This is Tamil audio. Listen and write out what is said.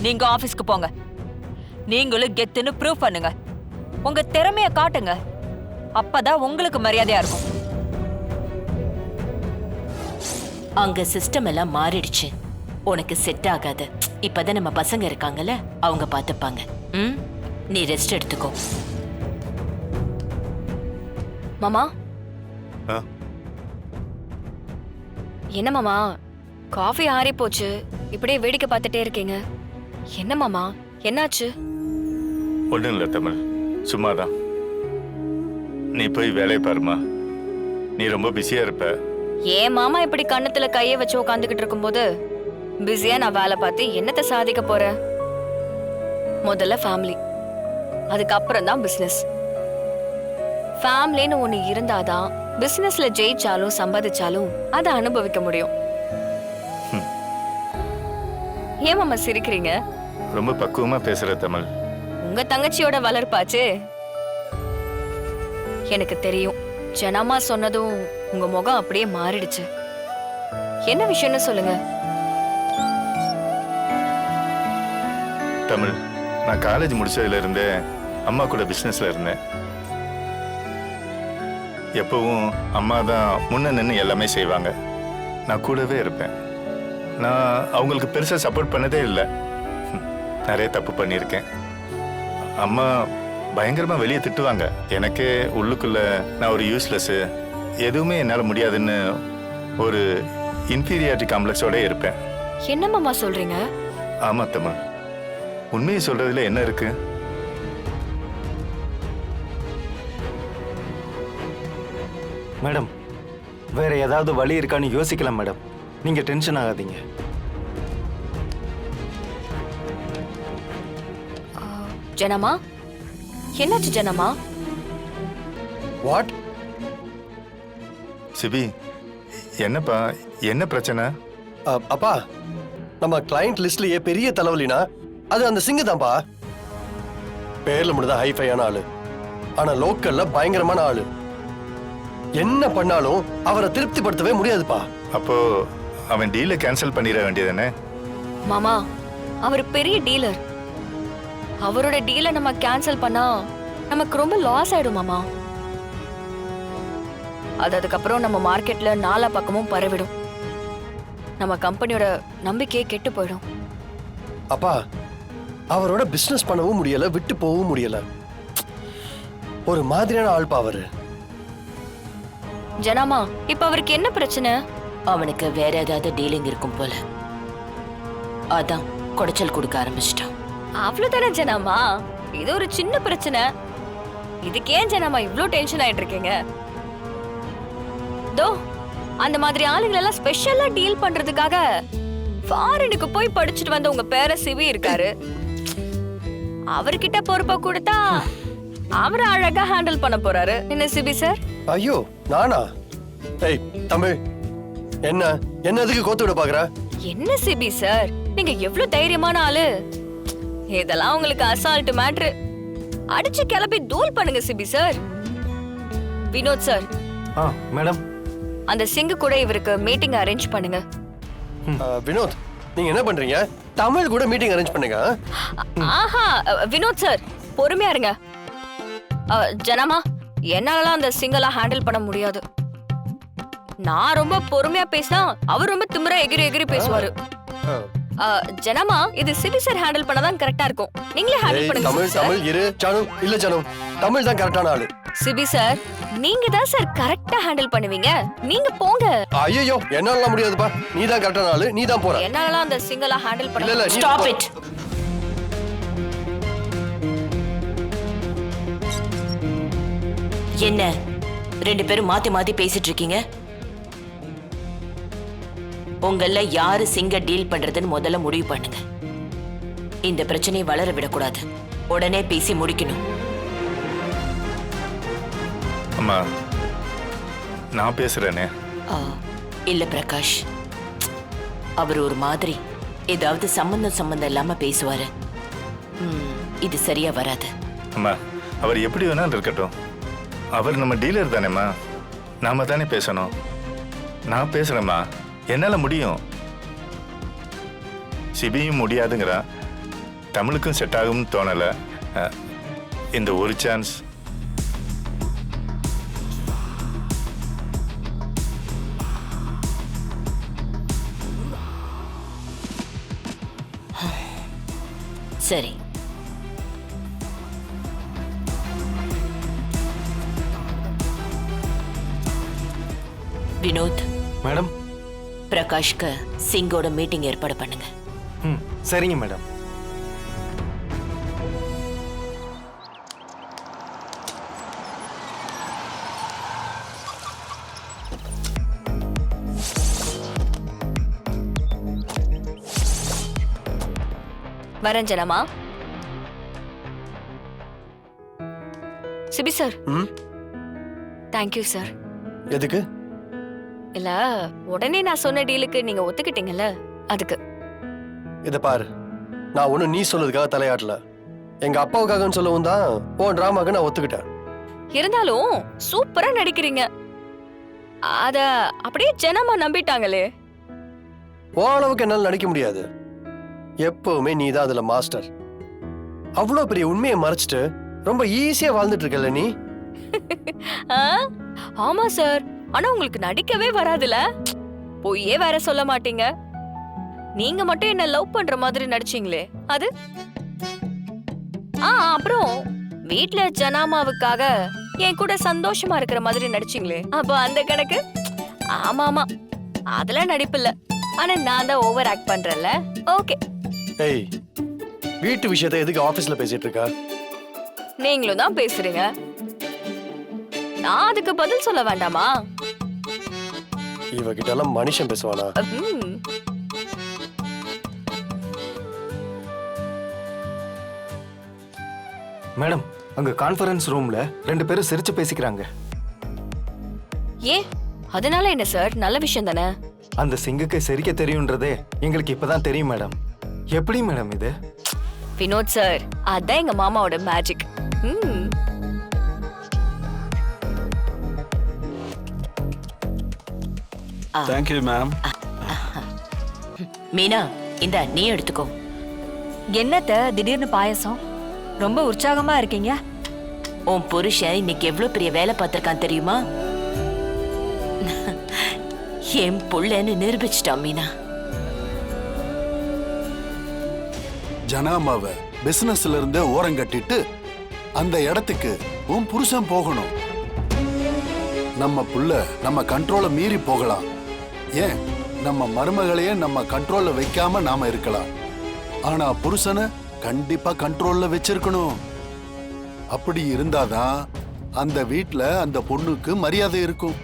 நீங்க ஆபீஸ்க்கு போங்க. நீங்களும் கெத்துன்னு ப்ரூவ் பண்ணுங்க. உங்க திறமைய காட்டுங்க. அப்பதான் உங்களுக்கு மரியாதையா இருக்கும். அங்க சிஸ்டம் எல்லாம் மாறிடுச்சு. உனக்கு செட் ஆகாது. இப்பதான் நம்ம பசங்க இருக்காங்கல்ல, அவங்க பாத்துப்பாங்க. நீ ரெஸ்ட் எடுத்துக்கோ. மாமா என்ன மாமா, காஃபி ஆறி போச்சு, இப்படியே வேடிக்கை பார்த்துட்டே இருக்கீங்க. என்ன மாமா, என்னாச்சு? ஒன்றும் இல்லை தமிழ், சும்மாதான். நீ போய் வேலையை பாருமா. நீ ரொம்ப பிஸியா இருப்ப. ஏன் மாமா இப்படி கண்ணத்துல கைய வச்சு உட்காந்துக்கிட்டு இருக்கும்போது பிஸியா நான் வேலை பார்த்து என்னத்தை சாதிக்க போறேன்? முதல்ல ஃபேமிலி, அதுக்கப்புறம் தான் பிசினஸ். ஃபேமிலின்னு ஒண்ணு இருந்தாதான் பிசினஸ்ல ஜெயிச்சாலும் சம்பாதிச்சாலும் அதை அனுபவிக்க முடியும். ஏன் மாமா சிரிக்கிறீங்க? ரொம்ப பக்குவமா பேசுற தமிழ். உங்க தங்கச்சியோட வளர்ப்பாச்சு. எனக்கு தெரியும். ஜனமா சொன்னதும் உங்க முகம் அப்படியே மாறிடுச்சு. என்ன விஷயம்னு சொல்லுங்க. தமிழ், நான் காலேஜ் முடிச்சதுல இருந்தே அம்மா கூட பிசினஸ்ல இருந்தேன். எப்பவும் அம்மா தான் முன்ன நின்று எல்லாமே செய்வாங்க. நான் கூடவே இருப்பேன். நான் அவங்களுக்கு பெருசா சப்போர்ட் பண்ணதே இல்லை. நிறைய தப்பு பண்ணியிருக்கேன். அம்மா பயங்கரமா வெளியே திட்டுவாங்க. எனக்கே உள்ளுக்குள்ள நான் ஒரு யூஸ்லெஸ், எதுவுமே என்னால் முடியாதுன்னு ஒரு இன்ஃபீரியாரிட்டி காம்ப்ளெக்ஸோட இருப்பேன். என்ன மாமா சொல்றீங்க? ஆமா தமிழ், உண்மையை சொல்றதுல என்ன இருக்கு? மேடம், வேற ஏதாவது வழி இருக்கான்னு யோசிக்கலாம் மேடம். நீங்க டென்ஷன் ஆகாதீங்க. ஜனமா, என்னாச்சு ஜனமா? வாட்? சிபி, என்னப்பா, என்ன பிரச்சனை? அப்பா, நம்ம கிளையண்ட் லிஸ்ட்லயே பெரிய தலைவலினா அது அந்த சிங்கு தான்ப்பா. பேர்ல மட்டும்தான் ஹைஃபையான ஆளு, ஆனா லோக்கல்ல பயங்கரமான ஆளு. என்ன பண்ணாலும் அவரை திருப்திப்படுத்தவே முடியாதுப்பா. அப்போ அவன் டீலை கேன்சல் பண்ணிட வேண்டியதுதானே? மாமா, அவர் பெரிய டீலர். அவரோட டீலை நம்ம கேன்சல் பண்ணா நமக்கு ரொம்ப லாஸ் ஆயிடும் மாமா. அதுக்கப்புறம் நம்ம மார்க்கெட்ல நாலா பக்கமும் பரவிடும். நம்ம கம்பெனியோட நம்பிக்கையே கெட்டு போயிடும். அப்பா, அவரோட பிசினஸ் பண்ணவும் முடியல, விட்டு போகவும் முடியல. ஒரு மாதிரியான ஆள்பா அவரு. ஜனாமா, இப்ப அவருக்கு என்ன பிரச்சனை? அவனுக்கு வேற ஏதாவது டீலிங் இருக்கும் போல, அதான் குடைச்சல் கொடுக்க ஆரம்பிச்சிட்டான். அவ்வளவுதானே ஜனாமா, இது ஒரு சின்ன பிரச்சனை. இதுக்கு ஏன் ஜனாமா இவ்ளோ டென்ஷன் ஆயிட்டு இருக்கீங்க? தோ அந்த மாதிரி ஆளுங்களெல்லாம் ஸ்பெஷலா டீல் பண்றதுக்காக ஃபாரினுக்கு போய் படிச்சுட்டு வந்த உங்க பேர சிவி இருக்காரு. அவர்கிட்ட பொறுப்பை கொடுத்தா அவரை அழகா ஹேண்டில் பண்ண போறாரு. என்ன சிபி சார்? ஐயோ, நானா? ஏய் தமிழ், என்ன என்ன எதுக்கு கோத்து விட பாக்குற? என்ன சிபி சார், நீங்க எவ்வளவு தைரியமான ஆளு. இதெல்லாம் உங்களுக்கு அசால்ட் மேட்ரு. அடிச்சு கிளப்பி தூள் பண்ணுங்க Sibi sir. Vinoth sir. Madam, அந்த சிங்கு கூட இவருக்கு மீட்டிங் அரேஞ்ச் பண்ணுங்க. வினோத், நீங்க என்ன பண்றீங்க? தமிழ் கூட மீட்டிங் அரேஞ்ச் பண்ணுங்க. ஆஹா, வினோத் சார் பொறுமையா இருங்க. ஜனமா, என்னாலலாம் அந்த சிங்கலா ஹேண்டில் பண்ண முடியாது. நான் ரொம்ப பொறுமையா பேசினா அவர் ரொம்ப திமிரா எகிரி எகிரி பேசுவாரு. ஜனமா, இது சிபி சார் ஹேண்டில் பண்ணதான் கரெக்டா இருக்கும். நீங்களே ஹேண்டில் பண்ணுங்க. தமிழ் தமிழ் இரு. ஜானு இல்ல, ஜானு தமிழ் தான் கரெக்டான ஆளு. சிபி சார், நீங்க தான் சார் கரெக்டா ஹேண்டில் பண்ணுவீங்க. நீங்க போங்க. ஐயோ, என்னால முடியாதுப்பா. நீ தான் கரெக்டான ஆளு, நீ தான் போற. என்னாலலாம் அந்த சிங்கலா ஹேண்டில் பண்ண இல்ல, ஸ்டாப் இட். என்ன ரெண்டு பேரும் மாத்தி மாத்தி பேசிட்டு இருக்கீங்க? உங்கள யாரு சிங்க டீல் பண்றதுன்னு முதல்ல முடிவு பண்ணுங்க. இந்த பிரச்சனையை வளர விடக்கூடாது. உடனே பேசி முடிக்கணும். அம்மா, நான் பேசுறேனே. இல்ல பிரகாஷ், அவர் ஒரு மாதிரி ஏதாவது சம்பந்தம் இல்லாம பேசுவாரு. இது சரியா வராது. அம்மா, அவர் எப்படி வேணாலும் இருக்கட்டும். அவர் நம்ம டீலர் தானேம்மா. நாம தானே பேசணும். நான் பேசுறேம்மா, என்னால முடியும். சிபியும் முடியாதுங்கிறா. தமிழுக்கும் செட் ஆகும்னு தோணலை. இந்த ஒரு சான்ஸ். சரி, வினோத், மேடம். பிரகாஷ்க்கு சிங்கோட மீட்டிங் ஏற்பாடு பண்ணுங்க. ம், சரிங்க மேடம். வரேன் ஜனமா. சிபி சார். ம் தேங்க்யூ சார். எதுக்கு? இல்ல, உடனே நான் சொன்ன டீலுக்கு நீங்க ஒத்துக்கிட்டீங்கல்ல, அதுக்கு. இத பாரு, நான் ஒண்ணு நீ சொல்றதுக்காக தலையாட்டல. எங்க அப்பாவுக்காகன்னு சொல்லவும் தான் உன் டிராமாக்கு நான் ஒத்துக்கிட்டேன். இருந்தாலும் சூப்பரா நடிக்கிறீங்க. அத அப்படியே ஜனமா நம்பிட்டாங்களே. ஓ அளவுக்கு என்னால நடிக்க முடியாது. எப்பவுமே நீ தான் அதுல மாஸ்டர். அவ்வளவு பெரிய உண்மையை மறைச்சிட்டு ரொம்ப ஈஸியா வாழ்ந்துட்டு இருக்கல நீ. ஆ? ஆமா சார், ஆனா உங்களுக்கு நடிக்கவே வராதுல. பொய்யே வேற சொல்ல மாட்டீங்க. நீங்க மட்டும் என்ன லவ் பண்ற மாதிரி நடிச்சீங்களே, அது. அப்புறம் வீட்ல ஜனாமாவுக்காக என் கூட சந்தோஷமா இருக்கிற மாதிரி நடிச்சீங்களே, அப்ப அந்த கணக்கு. ஆமா ஆமா, அதெல்லாம் நடிப்பு இல்ல. ஆனா நான் தான் ஓவர் ஆக்ட் பண்றேன்ல. ஓகே. ஏய், வீட்டு விஷயத்தை எதுக்கு ஆபீஸ்ல பேசிட்டு இருக்கா? நீங்களும் தான் பேசுறீங்க, நான் அதுக்கு பதில் சொல்ல வேண்டாமா? இவகிட்ட எல்லாம் மனுஷன் பேசுவானா? ம். மேடம், அங்க கான்ஃபரன்ஸ் ரூம்ல 2 பேரும் சிரிச்சு பேசிக்கிறாங்க. ஏன், அதனால என்ன சார்? நல்ல விஷயம் தானே. அந்த சிங்குக்கு சிரிக்க தெரியும்ன்றதே எங்களுக்கு இப்பதான் தெரியும் மேடம். எப்படி மேடம் இது? வினோத் சார், அதான் எங்க மாமாவோட மேஜிக். Thank you ma'am. மீனா, இந்த நீ எடுத்துக்கோ. என்னத்த திடீர்னு பாயசம்? ரொம்ப உற்சாகமா இருக்கீங்க. உன் புருஷன் இன்னைக்கு எவ்வளவு பெரிய வேலை பார்த்திருக்கான் தெரியுமா? என் புள்ளன்னு நிரூபிச்சிட்டான் மீனா. ஜனாமாவை பிசினஸ்ல இருந்து ஓரங்கட்டிட்டு அந்த இடத்துக்கு உன் புருஷன் போகணும். நம்ம புள்ள நம்ம கண்ட்ரோல மீறி போகலாம். ஏன், நம்ம மருமகளையே நம்ம கண்ட்ரோல்ல வைக்காம நாம இருக்கலாம். ஆனா புருஷனை கண்டிப்பா கண்ட்ரோல்ல வச்சிருக்கணும். அப்படி இருந்தாதான் அந்த வீட்ல அந்த பொண்ணுக்கு மரியாதை இருக்கும்.